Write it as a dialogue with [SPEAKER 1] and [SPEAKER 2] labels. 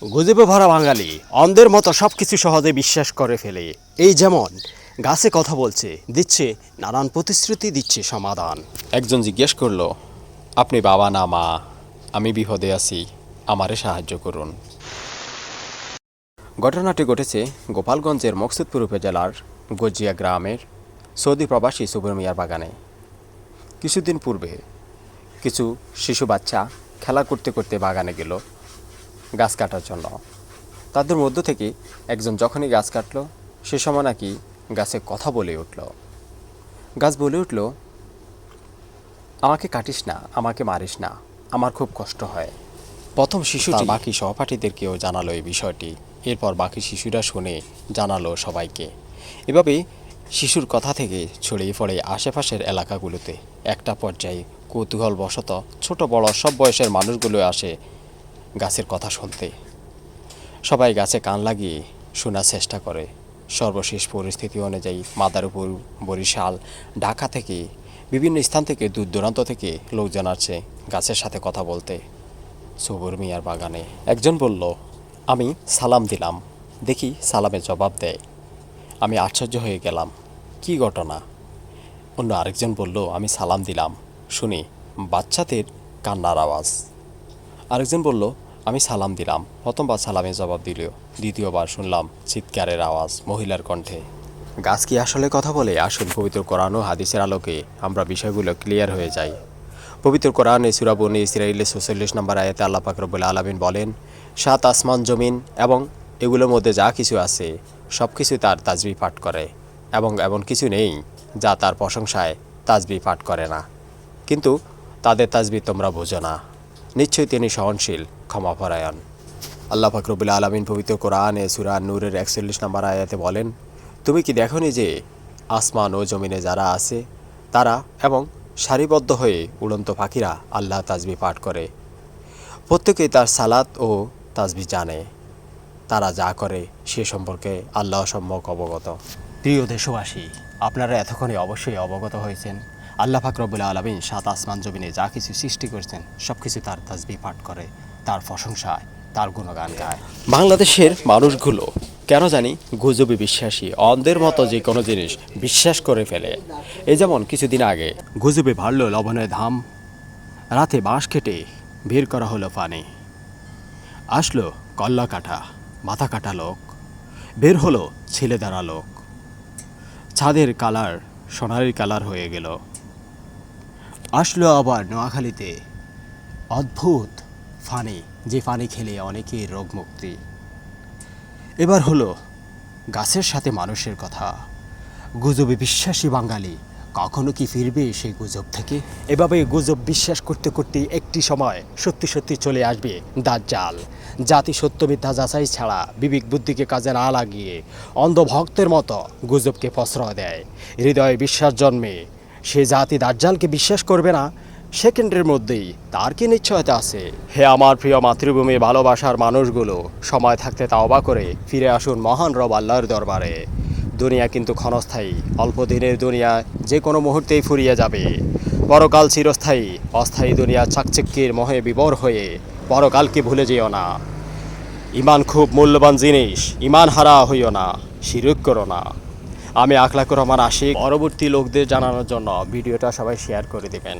[SPEAKER 1] গুজবে ভরা বাঙালি অন্ধের মতো সব কিছু সহজে বিশ্বাস করে ফেলে। এই যেমন গাছে কথা বলছে, দিচ্ছে নানান প্রতিশ্রুতি, দিচ্ছে সমাধান। একজন জিজ্ঞেস করলো, আপনি বাবা না মা? আমি বিপদে আছি, আমারে সাহায্য করুন। ঘটনাটি ঘটেছে গোপালগঞ্জের মকসুদপুর উপজেলার গজিয়া গ্রামের সৌদি প্রবাসী সুবর মিয়ার বাগানে। কিছুদিন পূর্বে কিছু শিশু বাচ্চা খেলা করতে করতে বাগানে গেল গাছ কাটার জন্য। তাদের মধ্য থেকে একজন যখনই গাছ কাটলো, সে সময় নাকি গাছে কথা বলে উঠল। গাছ বলে উঠল, আমাকে কাটিস না, আমাকে মারিস না, আমার খুব কষ্ট হয়। প্রথম শিশুটি বাকি সহপাঠীদেরকেও জানালো এই বিষয়টি। এরপর বাকি শিশুরা শুনে জানালো সবাইকে। এভাবে শিশুর কথা থেকে ছড়িয়ে পড়ে আশেপাশের এলাকাগুলোতে। একটা পর্যায়ে কৌতূহলবশত ছোট বড় সব বয়সের মানুষগুলো আসে গাছের কথা শুনতে। সবাই গাছে কান লাগিয়ে শোনার চেষ্টা করে। সর্বশেষ পরিস্থিতি অনুযায়ী মাদারীপুর, বরিশাল, ঢাকা থেকে বিভিন্ন স্থান থেকে দূর দূরান্ত থেকে লোকজন আসছে গাছের সাথে কথা বলতে। সুবর মিয়ার বাগানে একজন বলল, আমি সালাম দিলাম, দেখি সালামে জবাব দেয়। আমি আশ্চর্য হয়ে গেলাম, কি ঘটনা? অন্য আরেকজন বলল, আমি সালাম দিলাম, শুনি বাচ্চাদের কান্নার আওয়াজ। আরেকজন বলল, আমি সালাম দিলাম, প্রথমবার সালামে জবাব দিল, দ্বিতীয়বার শুনলাম চিৎকারের আওয়াজ মহিলার কণ্ঠে। গাছ কি আসলে কথা বলে? আসুন পবিত্র কোরআন ও হাদিসের আলোকে আমরা বিষয়গুলো ক্লিয়ার হয়ে যাই। পবিত্র কোরআনে সূরা বনী ইসরাঈলের ৪৬ নম্বর আয়াতে আল্লাহ পাক রব্বুল আলামিন বলেন, ৭ আসমান জমিন এবং এগুলোর মধ্যে যা কিছু আছে সব কিছু তার তাসবিহ পাঠ করে, এবং এমন কিছু নেই যা তার প্রশংসায় তাসবিহ পাঠ করে না, কিন্তু তাদের তাসবিহ তোমরা বোঝো না। নিশ্চয়ই তিনি সহনশীল, ক্ষমাপরায়ণ। আল্লাহ পাক রব্বুল আলামিন পবিত্র কোরআনে সূরা নূরের ৪১ নম্বর আয়াতে বলেন, তুমি কি দেখোনি যে আসমান ও জমিনে যারা আছে তারা এবং সারিবদ্ধ হয়ে উড়ন্ত পাখিরা আল্লাহ তাসবিহ পাঠ করে, প্রত্যেকেই তার সালাত ও তাসবিহ জানে। তারা যা করে সে সম্পর্কে আল্লাহ সম্যক অবগত। প্রিয় দেশবাসী, আপনারা এতক্ষণে অবশ্যই অবগত হয়েছেন আল্লাহ পাক রব্বুল আলামিন ৭ আসমান জমিনে যা কিছু সৃষ্টি করেছেন সব কিছু তার তাসবিহ পাঠ করে, তার প্রশংসায়, তার গুণগান গায়। বাংলাদেশের মানুষগুলো কেন জানি গুজবে বিশ্বাসী, অন্ধের মতো যে কোনো জিনিস বিশ্বাস করে ফেলে। এই যেমন কিছুদিন আগে গুজবে ভাড়ল লবণের দাম, রাতে বাঁশ কেটে বের করা হলো পানি, আসলো কল্লা কাটা, মাথা কাটা লোক, বের হলো ছেলে দ্বারা লোক, ছাদের কালার সোনালি কালার হয়ে গেল। আসলো আবার নোয়াখালীতে অদ্ভুত ফানি, যে ফানি খেলে অনেকের রোগ মুক্তি। এবার হলো গাছের সাথে মানুষের কথা। গুজবে বিশ্বাসী বাঙালি কখনো কি ফিরবে সেই গুজব থেকে? এভাবে গুজব বিশ্বাস করতে করতে একটি সময় সত্যি সত্যি চলে আসবে দাজ্জাল। জাতি সত্য মিথ্যা যাচাই ছাড়া বিবেক বুদ্ধিকে কাজে না লাগিয়ে অন্ধভক্তের মতো গুজবকে প্রশ্রয় দেয়। হৃদয়ে বিশ্বাস জন্মে সে জাতি দাজ্জালকে বিশ্বাস করবে না, সেকেন্ডের মধ্যেই তার কি নিশ্চয়তা আছে? হে আমার প্রিয় মাতৃভূমি ভালোবাসার মানুষগুলো, সময় থাকতে তাওবা করে ফিরে আসুন মহান রব আল্লাহর দরবারে। দুনিয়া কিন্তু ক্ষণস্থায়ী, অল্প দিনের দুনিয়া যে কোনো মুহূর্তেই ফুরিয়ে যাবে। পরকাল চিরস্থায়ী, অস্থায়ী দুনিয়া চাকচিক্যের মোহে বিভোর হয়ে পরকালকে ভুলে যেও না। ইমান খুব মূল্যবান জিনিস, ইমান হারা হইও না, শিরক করো না। আমি আখলাকুর রহমান আশিক। পরবর্তী লোকদের জানানোর জন্য ভিডিওটা সবাই শেয়ার করে দেবেন।